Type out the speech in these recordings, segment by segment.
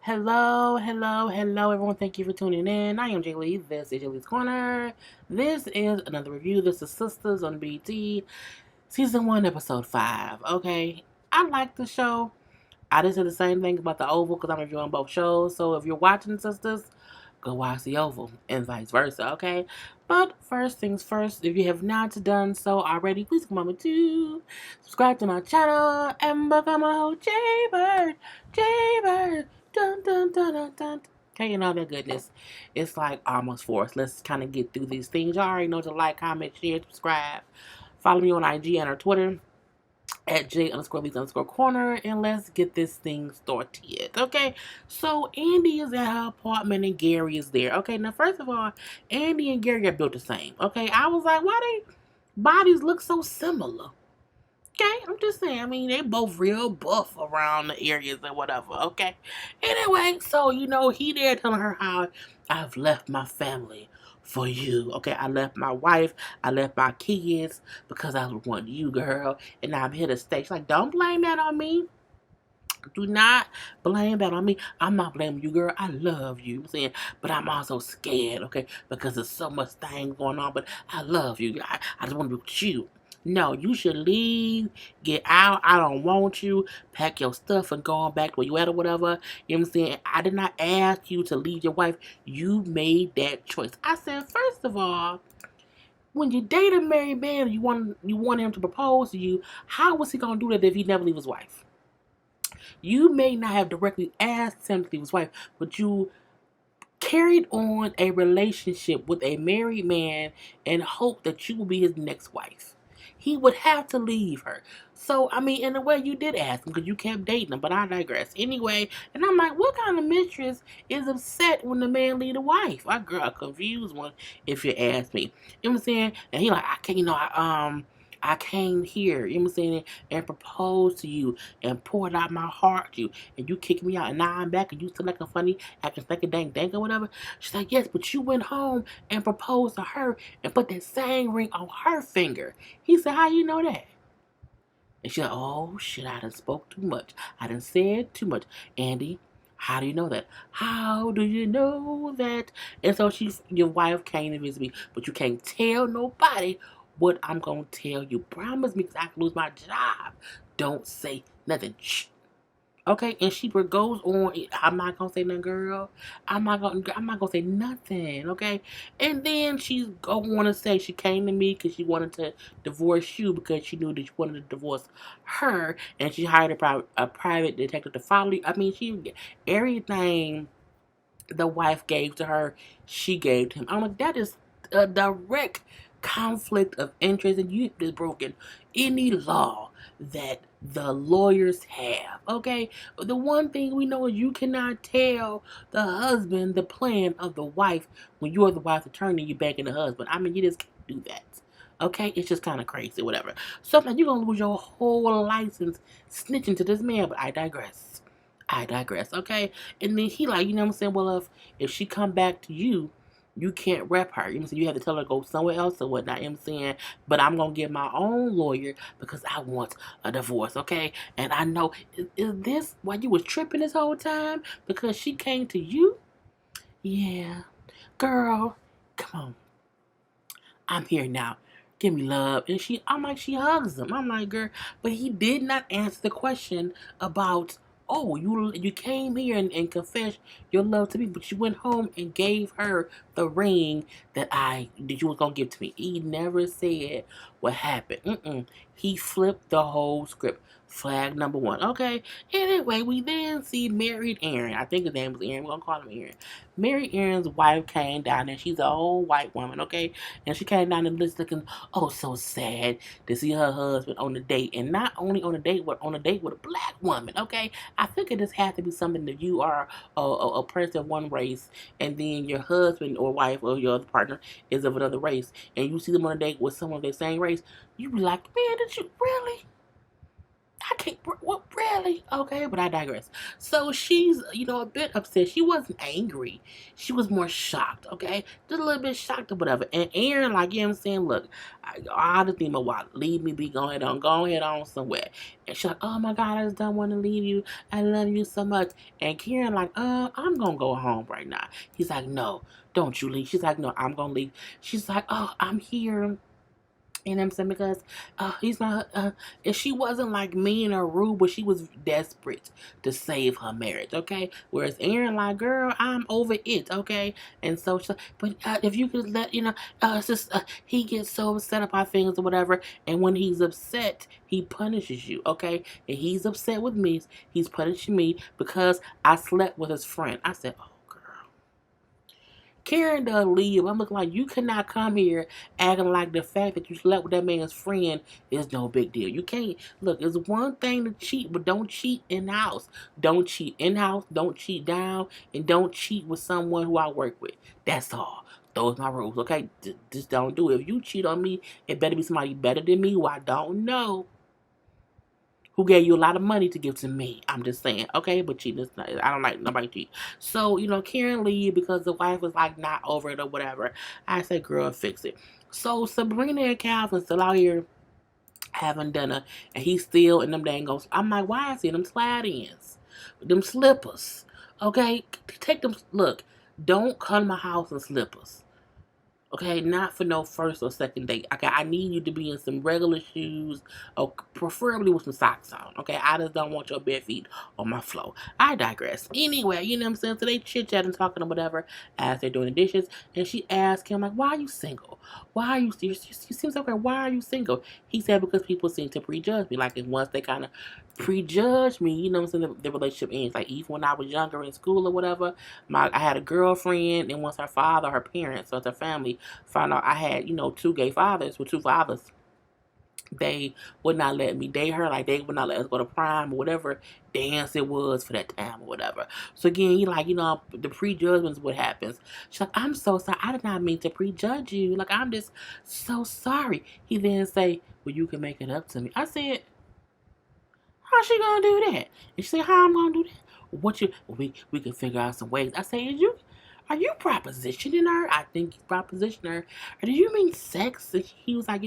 Hello, everyone. Thank you for tuning in. I am JayLee. This is JLeesCorner. This is another review. This is SISTAS on BT, Season 1, Episode 5. Okay, I like the show. I just said the same thing about The Oval because I'm reviewing both shows. So if you're watching SISTAS, go watch The Oval and vice versa, okay? But first things first, if you have not done so already, please come over to subscribe to my channel and become a whole JayBird. JayBird. Dun dun dun dun dun. Okay, and all that goodness. It's like almost 4. So let's kind of get through these things. Y'all already know to like, comment, share, subscribe. Follow me on IG and our Twitter at J_Lees_Corner, and let's get this thing started. Okay, so Andy is at her apartment and Gary is there. Okay, now first of all, Andy and Gary are built the same. Okay, I was like, why they bodies look so similar? Okay, I'm just saying. I mean, they both real buff around the areas and whatever. Okay. Anyway, so he there telling her how I've left my family for you. Okay, I left my wife, I left my kids because I want you, girl, and I'm here to stay. She's like, don't blame that on me. Do not blame that on me. I'm not blaming you, girl. I love you. I'm saying, but I'm also scared, okay, because there's so much things going on. But I love you. I just want to be with you. No, you should leave, get out. I don't want you. Pack your stuff and go on back to where you at or whatever. You know what I'm saying? I did not ask you to leave your wife. You made that choice. I said, first of all, when you date a married man, you want him to propose to you. How was he gonna do that if he never leave his wife? You may not have directly asked him to leave his wife, but you carried on a relationship with a married man and hope that you will be his next wife. He would have to leave her. So, I mean, in a way, you did ask him because you kept dating him, but I digress. Anyway, and I'm like, what kind of mistress is upset when the man leave the wife? I girl, a confused one, if you ask me. You know what I'm saying? And he like, I can't, I came here, you know what I'm saying, and proposed to you and poured out my heart to you, and you kicked me out, and now I'm back, and you still acting funny, acting like a dang dang or whatever. She's like, yes, but you went home and proposed to her and put that same ring on her finger. He said, how you know that? And she's like, oh shit, I done spoke too much. I done said too much. Andy, how do you know that? How do you know that? And so your wife came to visit me, but you can't tell nobody what I'm gonna tell you. Promise me, because I can lose my job. Don't say nothing. Shh. Okay, and she goes on. I'm not gonna say nothing, girl. I'm not gonna say nothing. Okay, and then she's going to say she came to me because she wanted to divorce you because she knew that you wanted to divorce her, and she hired a private detective to follow you. I mean, she everything the wife gave to her, she gave to him. I'm like, that is a direct conflict of interest, and you've just broken any law that the lawyers have. Okay, the one thing we know is you cannot tell the husband the plan of the wife when you're the wife's attorney. You're backing the husband. I mean, you just can't do that. Okay, it's just kind of crazy, whatever. Sometimes you're gonna lose your whole license snitching to this man. But I digress. Okay? And then he like, you know what I'm saying? Well, if she come back to you, you can't rep her. You know what I'm saying? You have to tell her to go somewhere else or whatnot. You know what I'm saying? But I'm going to get my own lawyer because I want a divorce, okay? And I know, is this why you was tripping this whole time? Because she came to you? Yeah. Girl, come on. I'm here now. Give me love. And she hugs him. I'm like, girl, but he did not answer the question about, oh, you came here and confessed your love to me, but you went home and gave her the ring that you was gonna give to me. He never said what happened. He flipped the whole script. Flag number one. Okay. Anyway, we then see married Aaron. I think his name was Aaron. We're gonna call him Aaron. Mary Aaron's wife came down and she's an old white woman, okay? And she came down and looking, oh, so sad to see her husband on a date. And not only on a date, but on a date with a black woman, okay? I think it just has to be something that you are a person of one race, and then your husband or wife or your other partner is of another race, and you see them on a date with someone of the same race, you be like, man, did you really? I can't, what, really? Okay, but I digress. So she's, a bit upset. She wasn't angry. She was more shocked, okay? Just a little bit shocked or whatever. And Aaron, like, you know what I'm saying? Look, I just need my wallet. Leave me be. Go ahead on somewhere. And she's like, oh my God, I just don't want to leave you. I love you so much. And Karen, like, I'm going to go home right now. He's like, no, don't you leave. She's like, no, I'm going to leave. She's like, oh, I'm here. You know what I'm saying? Because he's not, and she wasn't like mean or rude, but she was desperate to save her marriage, okay? Whereas Aaron, like, girl, I'm over it, okay? And so, but if you could let, it's just, he gets so upset about things or whatever, and when he's upset, he punishes you, okay? And he's upset with me, he's punishing me because I slept with his friend. I said, oh, girl. Karen doesn't leave. I'm looking like you cannot come here acting like the fact that you slept with that man's friend is no big deal. You can't look. It's one thing to cheat, but don't cheat in house. Don't cheat in house. Don't cheat down, and don't cheat with someone who I work with. That's all. Those are my rules. Okay, just don't do it. If you cheat on me, it better be somebody better than me who I don't know, who gave you a lot of money to give to me. I'm just saying, okay? But cheating is not, I don't like nobody cheat. So, Karen leave because the wife was like not over it or whatever. I said, girl, fix it. So Sabrina and Calvin still out here having dinner, and he's still in them dang ghosts. I'm like, why is he in them slide-ins? Them slippers. Okay? Take them, look, don't come to my house in slippers. Okay, not for no first or second date. Okay, I need you to be in some regular shoes, or preferably with some socks on. Okay, I just don't want your bare feet on my floor. I digress. Anyway, you know what I'm saying? So they chit chatting, talking or whatever as they're doing the dishes, and she asked him like, "Why are you single? Why are you seem so great? Why are you single?" He said, "Because people seem to prejudge me. Like, and once they kind of prejudge me, you know what I'm saying? The relationship ends. Like even when I was younger in school or whatever, I had a girlfriend, and once her father, her parents, or her family found out I had, two gay fathers with two fathers, they would not let me date her. Like they would not let us go to prom or whatever dance it was for that time or whatever. So again, the prejudgment is what happens. She's like, I'm so sorry. I did not mean to prejudge you. Like I'm just so sorry. He then say, well, you can make it up to me. I said, how she gonna do that? And she said, how I'm gonna do that? We can figure out some ways. I said, are you propositioning her? I think you propositioned her. Or do you mean sex? And he was like,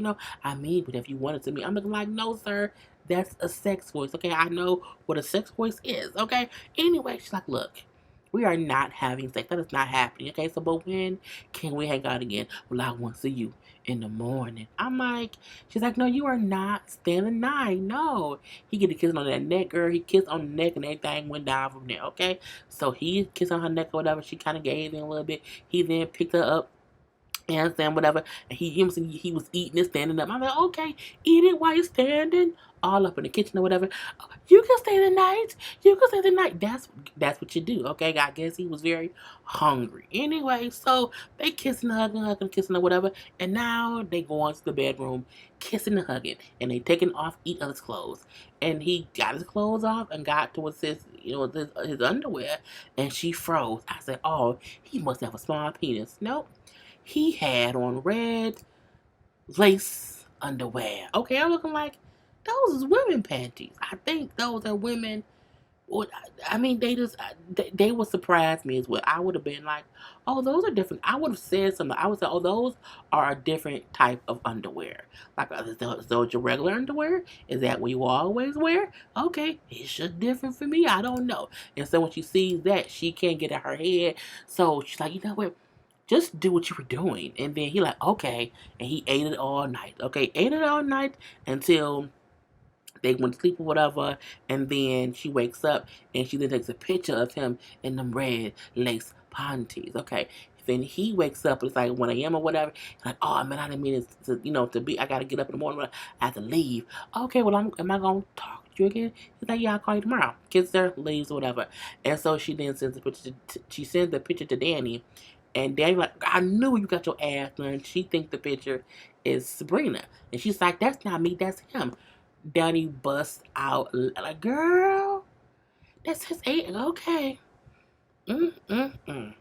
I mean, but if you wanted to me, I'm looking like, no, sir, that's a sex voice. Okay, I know what a sex voice is. Okay. Anyway, she's like, look, we are not having sex. That is not happening. Okay, so but when can we hang out again? Well, I want to see you in the morning. I'm like, she's like, no, you are not standing nine. No. He get a kiss on that neck, girl. He kissed on the neck and everything went down from there, okay? So he kissed on her neck or whatever. She kind of gave in a little bit. He then picked her up and saying whatever, and he was eating it standing up. I'm like, okay, eat it while you're standing, all up in the kitchen or whatever. You can stay the night. You can stay the night. That's what you do, okay? I guess he was very hungry. Anyway, so they kissing, hugging, kissing or whatever, and now they go into the bedroom, kissing and hugging, and they taking off each other's clothes. And he got his clothes off and got towards his underwear, and she froze. I said, oh, he must have a small penis. Nope. He had on red lace underwear. Okay, I'm looking like those is women panties. I think those are women. I mean, they would surprise me as well. I would have been like, oh, those are different. I would have said something. I would say, oh, those are a different type of underwear. Like, those your regular underwear? Is that what you always wear? Okay, it's just different for me. I don't know. And so when she sees that, she can't get out her head. So she's like, you know what? Just do what you were doing. And then he like, okay. And he ate it all night. Okay, ate it all night until they went to sleep or whatever. And then she wakes up and she then takes a picture of him in them red lace panties. Okay. Then he wakes up, it's like 1 a.m. or whatever. Like, oh man, I didn't mean it to be, I gotta get up in the morning, I have to leave. Okay, well, am I gonna talk to you again? He's like, yeah, I'll call you tomorrow. Gets there, leaves or whatever. And so she then sends the picture to Danny. And Danny like, I knew you got your ass done. She thinks the picture is Sabrina. And she's like, that's not me, that's him. Danny busts out like, girl, that's his eight. Okay. Mm-mm-mm.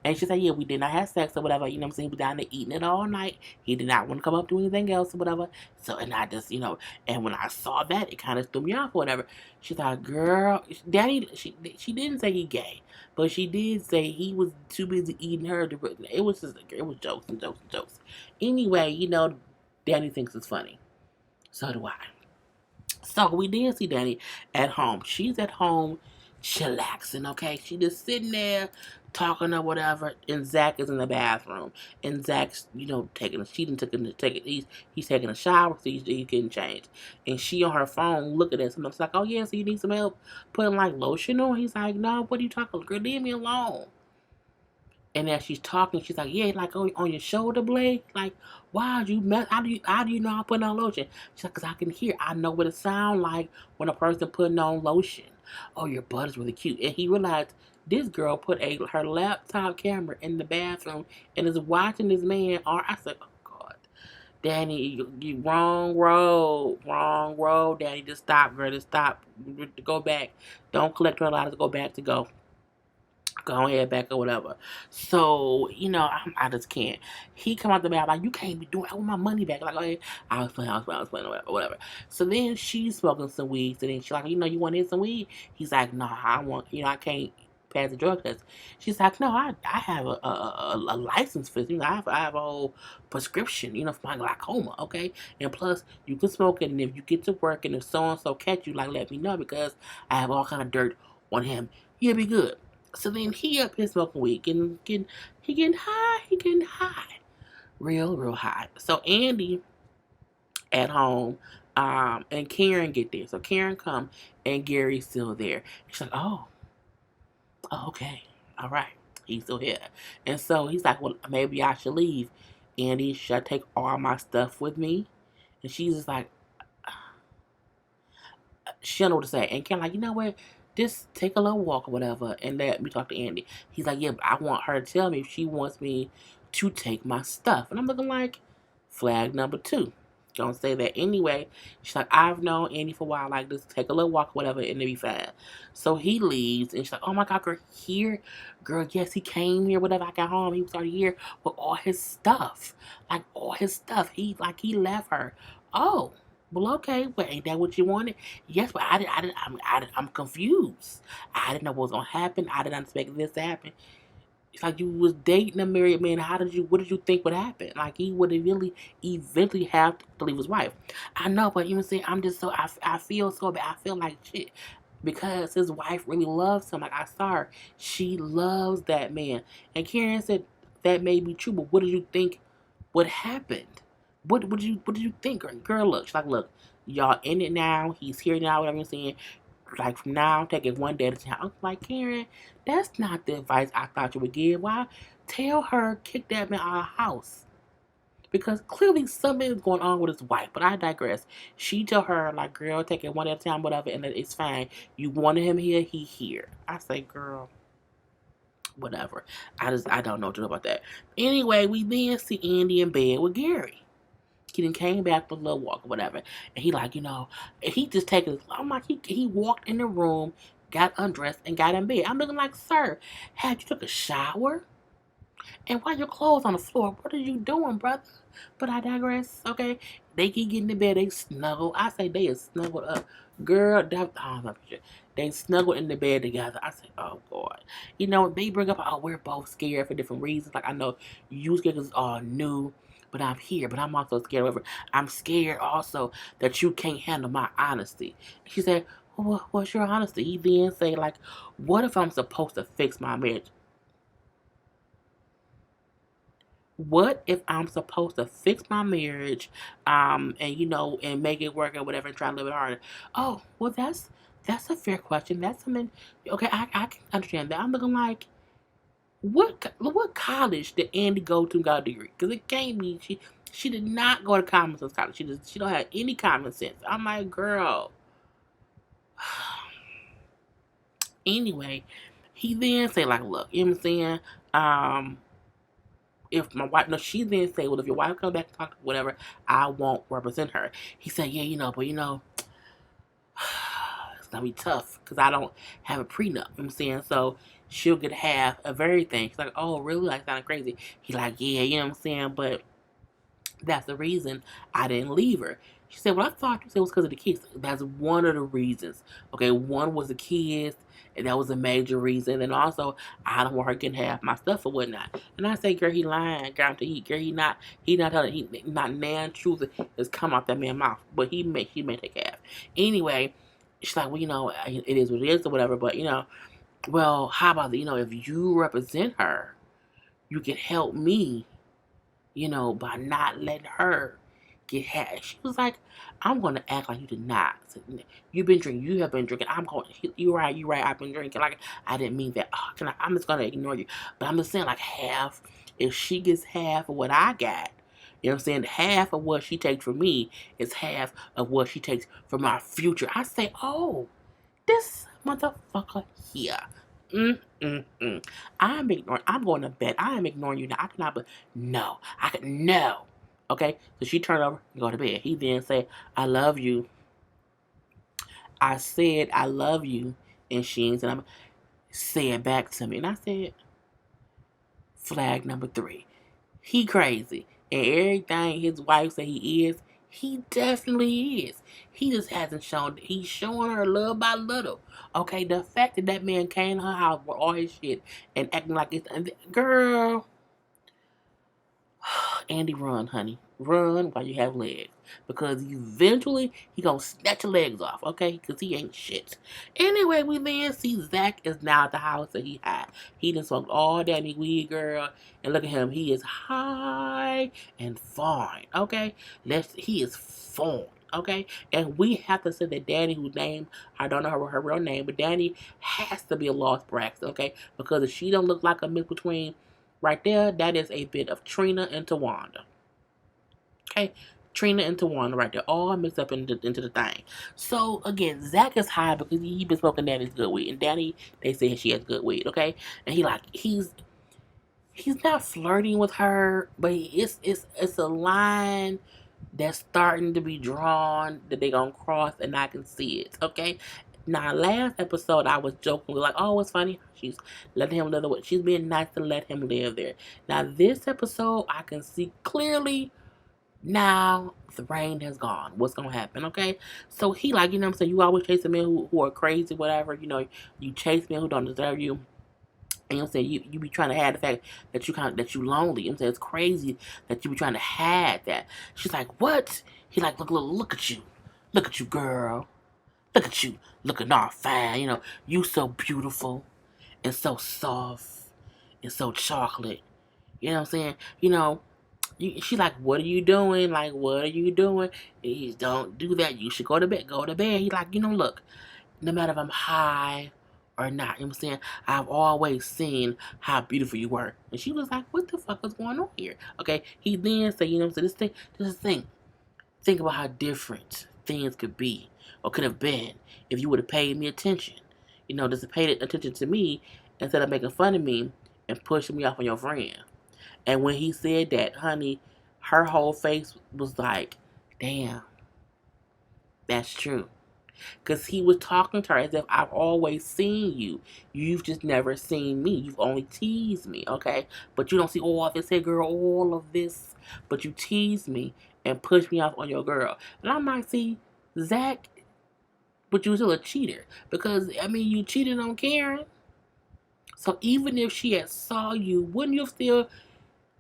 And she said, yeah, we did not have sex or whatever. You know what I'm saying? We down there eating it all night. He did not want to come up do anything else or whatever. So, and I just, and when I saw that, it kind of threw me off or whatever. She thought, girl, Daddy, she didn't say he gay, but she did say he was too busy eating her. It was just, it was jokes and jokes and jokes. Anyway, Danny thinks it's funny. So do I. So we did see Danny at home. She's at home chillaxing, okay? She just sitting there talking or whatever, and Zach is in the bathroom. And Zach's, taking a she didn't take it. He's taking a shower, so he's getting changed. And she on her phone looking at something. It's like, oh yeah, so you need some help putting like lotion on? He's like, no, what are you talking about? Girl, leave me alone. And as she's talking, she's like, yeah, like on your shoulder blade. Like, wow, how do you know I'm putting on lotion? She's like, 'cause I can hear. I know what it sounds like when a person putting on lotion. Oh, your butt is really cute. And he realized this girl put her laptop camera in the bathroom and is watching this man. Or I said, oh God, Danny, you wrong road, Danny. Just stop, girl. Just stop. Go back. Don't collect $20. Go back to go. Go ahead, back or whatever. So, I just can't. He come out the back like, you can't be doing. I want my money back. Like, okay, I was playing, whatever. So then she's smoking some weed. So then she's like, you want to hit some weed? He's like, no, I want, I can't pass the drug test. She's like, no, I have a license for this. I have a whole prescription, for my glaucoma, okay? And plus, you can smoke it, and if you get to work and if so-and-so catch you, like, let me know because I have all kind of dirt on him. He'll be good. So then he up here smoking weed, he getting high, real high. So Andy at home, and Karen get there. So Karen come and Gary's still there. She's like, oh, okay, all right, he's still here. And so he's like, well, maybe I should leave. Andy, should I take all my stuff with me? And she's just like, she don't know what to say. And Karen's like, you know what? Just take a little walk or whatever and let me talk to Andy. He's like, yeah, but I want her to tell me if she wants me to take my stuff. And I'm looking like, flag number 2. Don't say that anyway. She's like, I've known Andy for a while. Like, just take a little walk or whatever and it'll be fine. So he leaves and she's like, oh my God, girl, here? Girl, yes, he came here, whatever. I got home. He was already here with all his stuff. Like, all his stuff. He left her. Oh. Well, okay. Well, ain't that what you wanted? Yes, but I'm confused. I didn't know what was gonna happen. I didn't expect this to happen. It's like you was dating a married man. What did you think would happen? Like he would really eventually have to leave his wife. I know, but you know what I'm saying? I'm just I feel so bad. I feel like shit because his wife really loves him. Like I saw her, she loves that man. And Karen said that may be true, but what did you think would happen? What did you think, girl? Look, she's like, look, y'all in it now. He's here now. Whatever you're saying. Like from now, take it one day at a time. I was like, Karen, that's not the advice I thought you would give. Why? Tell her kick that man out of the house because clearly something is going on with his wife. But I digress. She tell her like, girl, take it one at a time, whatever, and it's fine. You wanted him here, he here. I say, girl, whatever. I don't know what to do about that. Anyway, we then see Andy in bed with Gary. He then came back with a little walk or whatever. And he like, he just taking, I'm like, he walked in the room, got undressed, and got in bed. I'm looking like, sir, had you took a shower? And why your clothes on the floor? What are you doing, brother? But I digress, okay? They keep getting in bed, they snuggle. I say they is snuggled up. Girl, they snuggled in the bed together. I say, oh, God. They bring up, oh, we're both scared for different reasons. Like, I know you scared because it's all new. But I'm here, but I'm also scared. However, I'm scared also that you can't handle my honesty. She said, well, what's your honesty? He then say, like, what if I'm supposed to fix my marriage? What if I'm supposed to fix my marriage, and make it work or whatever and try to live it harder? Oh, well, that's a fair question. That's something, okay, I can understand that. I'm looking like, what college did Andy go to and got a degree? Because it can't be she did not go to common sense college. She don't have any common sense. I'm like, girl. Anyway, he then say like, look, you know what I'm saying? If my wife, no, she then say, well, if your wife comes back and talk to whatever, I won't represent her. He said, yeah, but it's gonna be tough because I don't have a prenup. You know what I'm saying? So she'll get half of everything. She's like, oh, really? Like, sounding crazy. He's like, yeah, you know what I'm saying? But that's the reason I didn't leave her. She said, well, I thought you said it was because of the kids. That's one of the reasons. Okay, one was the kids, and that was a major reason. And also, I don't want her getting half my stuff or whatnot. And I say, girl, he lying. Girl, girl, he not telling, he not nan truth is come out that man's mouth. But he may take half. Anyway, she's like, well, it is what it is or whatever. But, well, how about, if you represent her, you can help me, by not letting her get had. She was like, I'm going to act like you did not. You've been drinking. You have been drinking. You're right. I've been drinking. Like, I didn't mean that. I'm just going to ignore you. But I'm just saying, like, half, if she gets half of what I got, you know what I'm saying? Half of what she takes from me is half of what she takes from our future. I say, oh, this motherfucker here. I'm ignoring. I'm going to bed. I am ignoring you now. I cannot. But no, no. Okay. So she turned over and go to bed. He then said, "I love you." I said, "I love you," and she said, "I'm say it back to me." And I said, "Flag number 3. He crazy, and everything his wife said he is. He definitely is. He just hasn't shown. He's showing her little by little. Okay, the fact that man came to her house with all his shit and acting like it's girl. Andy, run, honey. Run while you have legs. Because eventually he gonna snatch your legs off, okay? Because he ain't shit. Anyway, we then see Zach is now at the house that he had. He done smoked all that weed, girl. And look at him. He is high and fine, okay? He is fine, okay? And we have to say that Danny, whose name, I don't know her real name, but Danny has to be a lost Braxton, okay? Because if she don't look like a mix between right there, that is a bit of Trina and Tawanda. Okay? Trina and Tawanda right there, all mixed up into the thing. So, again, Zach is high because he been smoking Danny's good weed. And Danny, they say she has good weed, okay? And he's not flirting with her, but it's a line that's starting to be drawn that they gonna cross, and I can see it, okay? Now, last episode, I was joking, like, oh, it's funny. She's letting him live there. She's being nice to let him live there. Now, this episode, I can see clearly now the rain has gone. What's going to happen, okay? So he, like, you know what I'm saying? You always chase men who are crazy, whatever. You chase men who don't deserve you. And you know what I'm saying? You be trying to hide the fact that you lonely. You know what I'm saying? It's crazy that you be trying to hide that. She's like, what? He like, look at you. Look at you, girl. Look at you, looking all fine, you so beautiful and so soft and so chocolate. You know what I'm saying? She's like, what are you doing? Like, what are you doing? He don't do that. You should go to bed. Go to bed. He like, look, no matter if I'm high or not, you know what I'm saying? I've always seen how beautiful you were. And she was like, what the fuck is going on here? Okay, he then said, you know what I'm saying? This thing. Think about how different things could be or could have been if you would have paid me attention. Just paid attention to me instead of making fun of me and pushing me off on your friend. And when he said that, honey, her whole face was like, damn, that's true. Because he was talking to her as if I've always seen you. You've just never seen me. You've only teased me, okay? But you don't see all of this, hey girl, all of this. But you tease me and push me off on your girl. And I might see Zach, but you were still a cheater. Because, you cheated on Karen. So even if she had saw you, wouldn't you have still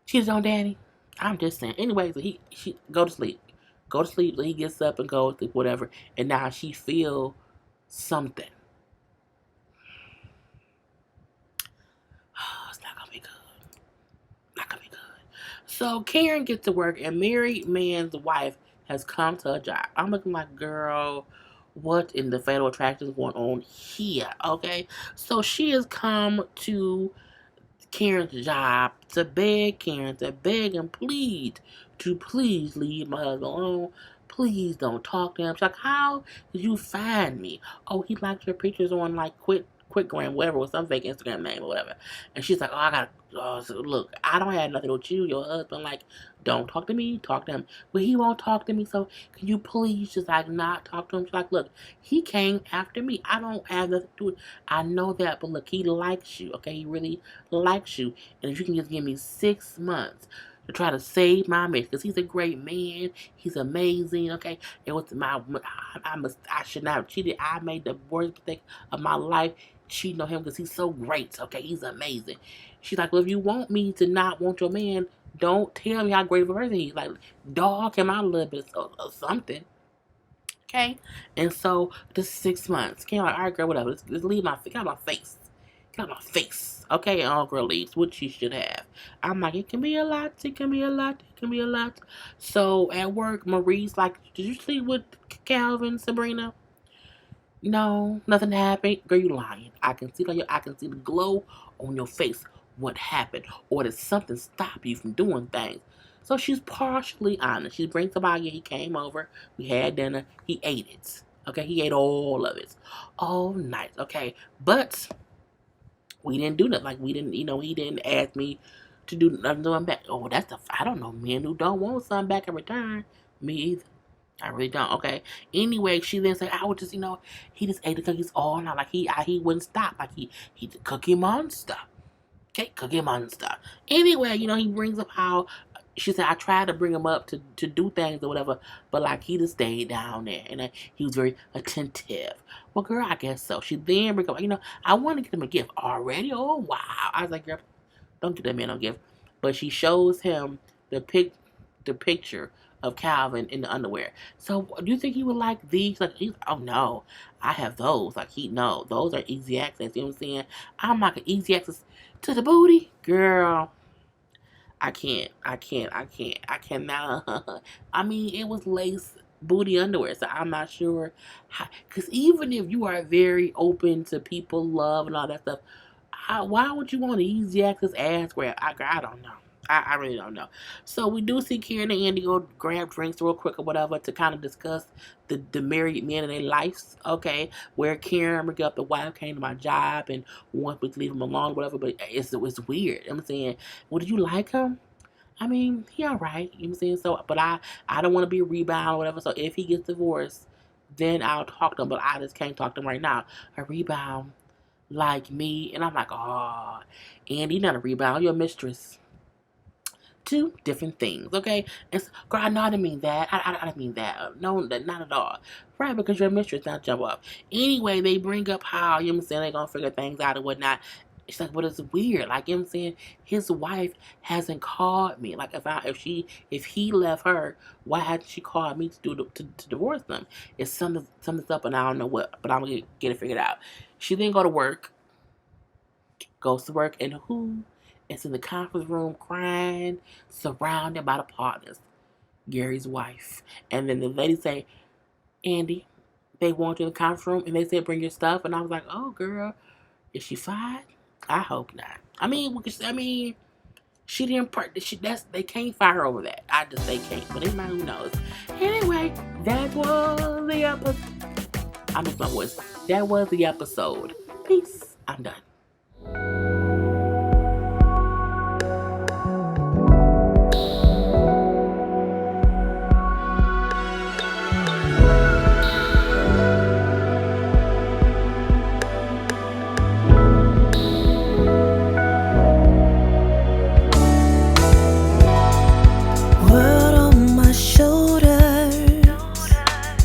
cheated on Danny? I'm just saying. Anyway, so she go to sleep. Go to sleep. So he gets up and goes to whatever. And now she feel something. Oh, it's not gonna be good. Not gonna be good. So Karen gets to work, and married man's wife has come to her job. I'm looking like, girl, what in the Fatal Attraction is going on here? Okay, so she has come to Karen's job to beg Karen, to beg and plead to please leave my husband alone. Please don't talk to him. She's like, how did you find me? Oh, he liked your pictures on like Quit quick gram, whatever, with some fake Instagram name or whatever. And she's like, oh, I got, so look, I don't have nothing with you, your husband. Like, don't talk to me, talk to him. But he won't talk to me, so can you please just like not talk to him? She's like, look, he came after me. I don't have nothing to do with it. I know that, but look, he likes you, okay? He really likes you. And if you can just give me 6 months to try to save my marriage, because he's a great man, he's amazing, okay? It was I should not have cheated. I made the worst mistake of my life cheating on him because he's so great, okay? He's amazing. She's like, well, if you want me to not want your man, don't tell me how great of a person he's. Like, dog him out a little bit or something. Okay? And so, the 6 months. Came like, all right, girl, whatever. Let's leave get out my face. Get out my face. Okay? And all girl leaves, which she should have. I'm like, it can be a lot. It can be a lot. It can be a lot. So, at work, Marie's like, did you sleep with Calvin, Sabrina? No, nothing happened. Girl, you lying. I can see the glow on your face. What happened? Or did something stop you from doing things? So she's partially honest. She brings about, yeah, he came over, we had dinner, he ate it. Okay, he ate all of it. All night. Okay. But we didn't do nothing. Like, we didn't, he didn't ask me to do nothing to him back. Oh, I don't know, men who don't want something back in return. Me either. I really don't. Okay. Anyway, she then said, I would just, he just ate the cookies all night. Like, he wouldn't stop. Like, he's a cookie monster. Okay, Cookie Monster. Anyway, he brings up how she said I tried to bring him up to do things or whatever, but like he just stayed down there and he was very attentive. Well, girl, I guess so. She then brings up, I want to get him a gift already. Oh wow! I was like, girl, don't get that man a gift. But she shows him the picture of Calvin in the underwear. So, do you think he would like these? Like, oh no, I have those. Like, no, those are easy access. You know what I'm saying? I'm like an easy access to the booty, girl. I cannot. I mean, it was lace booty underwear, so I'm not sure how. Because even if you are very open to people love and all that stuff, why would you want an easy access ass grab? I don't know. I really don't know. So we do see Karen and Andy go grab drinks real quick or whatever to kind of discuss the married men in their lives, okay? Where Karen bring up the wife came to my job and wants me to leave him alone, whatever. But it's weird. I'm saying, well, do you like him? I mean, he all right. You know what I'm saying? So, but I don't want to be a rebound or whatever. So if he gets divorced, then I'll talk to him. But I just can't talk to him right now. A rebound like me, and I'm like, oh, Andy, not a rebound. You're a mistress. Two different things, okay? And so, girl, I know I didn't mean that. I didn't mean that. No, not at all. Right, because you're a mistress, not jump up. Anyway, they bring up how, you know what I'm saying, they're going to figure things out and whatnot. It's like, but it's weird. Like, you know what I'm saying? His wife hasn't called me. Like, if he left her, why hadn't she called me to divorce them? It's something's up and I don't know what, but I'm going to get it figured out. She then goes to work, and who is in the conference room crying, surrounded by the partners? Gary's wife. And then the lady say, Andy, they want you in the conference room, and they said, bring your stuff. And I was like, oh, girl, is she fired? I hope not. I mean, she didn't they can't fire her over that. They can't. But anybody who knows. Anyway, that was the episode. I missed my voice. That was the episode. Peace. I'm done.